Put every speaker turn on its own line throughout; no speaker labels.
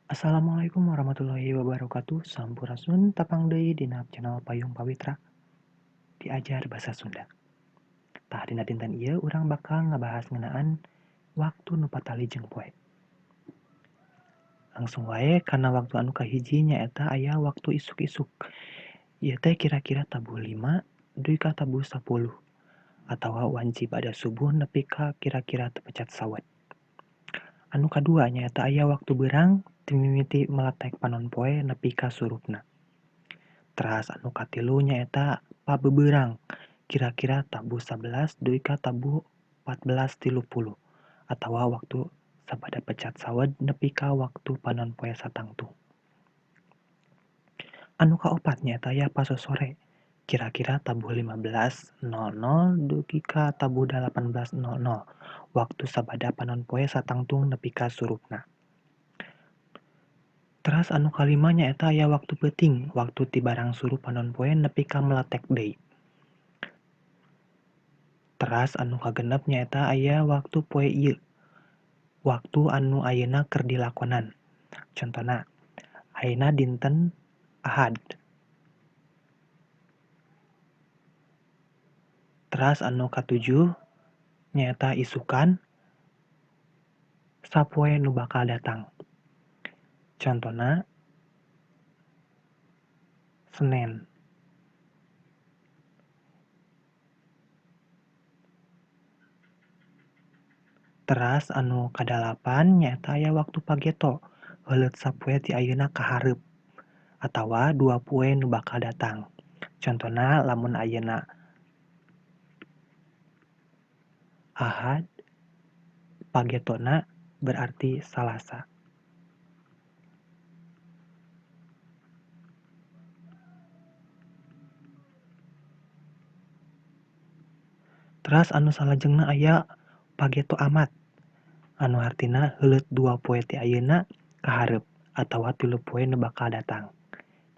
Assalamualaikum warahmatullahi wabarakatuh. Sampurasun tapang deui dina channel Payung Pawitra diajar basa Sunda. Tah dina dinten ieu urang bakal ngabahas ngeunaan waktu nu patali jeung poe. Langsung wae kana waktu anu kahiji nyaeta aya waktu isuk-isuk. Ieu teh kira-kira tabuh 5 duy ka tabuh 10 atawa wanci bada subuh nepi ka kira-kira tepecat sawet. Anu kadua nyaeta aya waktu beurang ti mimiti meletek panon poe nepi ka surupna. Teras anu katilu nyaeta pabebeurang, kira-kira tabuh 11 duy ka tabuh 14.30 atawa waktu sabada pecat sawed nepi ka waktu panon poe satangtu. Anu kaopat nyaeta aya pasosore, kira-kira tabuh 15.00 dugi ka tabuh 18.00 waktu sabada panon poe satangtung nepi ka surupna. Teras anu kalima nyaeta aya waktu peuting, waktu ti barang surup panon poe nepi ka meletek deui. Teras anu kagenep nyaeta aya waktu poe ieu, waktu anu ayeuna keur dilakonan. Contona, ayeuna dinten Ahad. Teras anu katujuh nyaeta isukan sapoe nu bakal datang. Contona, Senen. Teras anu kadalapan nyaeta aya waktu pageto, heuleut sapoe ti ayeuna ka hareup atawa 2 poe nu bakal datang. Contona lamun ayeuna Ahad, pagetona berarti Salasa. Teras anu salajengna aya pageto amat, anu artina heuleut 2 poe ti ayeuna ka hareup atawa 3 poe nu bakal datang.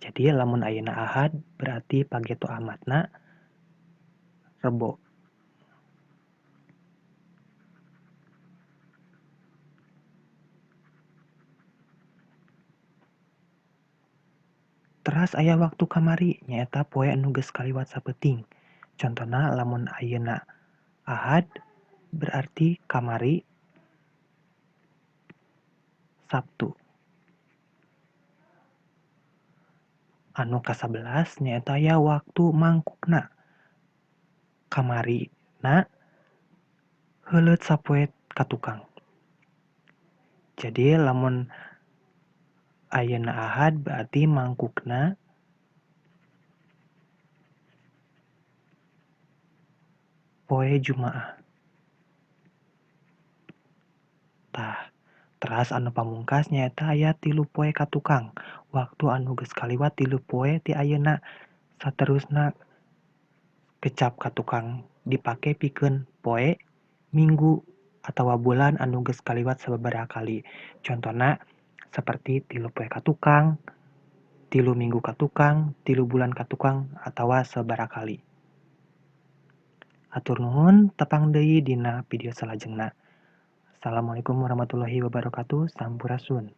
Jadi lamun ayeuna Ahad berarti pageto amatna Rebo. Teras aya waktu kamari nyaeta poe anu geus kaliwat sapeuting. Contona lamun ayeuna Ahad berarti kamari Sabtu. Anu ka-11 nyaeta aya waktu mangkukna. Kamarina heuleut sapoe ka tukang. Jadi lamun ayeuna Ahad berarti mangkukna poe Jumaah. Tah, teras anu pamungkas nyaeta aya 3 poe ka tukang. Waktu anu geus kaliwat 3 poe ti ayeuna saterusna kecap ka tukang dipake pikeun poe, minggu, atawa bulan anu geus kaliwat sababaraha kali. Contona saperti 3 poe ka tukang, 3 minggu ka tukang, 3 bulan ka tukang, atawa sabaraha kali. Hatur nuhun, tapang deui dina video salajengna. Assalamualaikum warahmatullahi wabarakatuh. Sampurasun.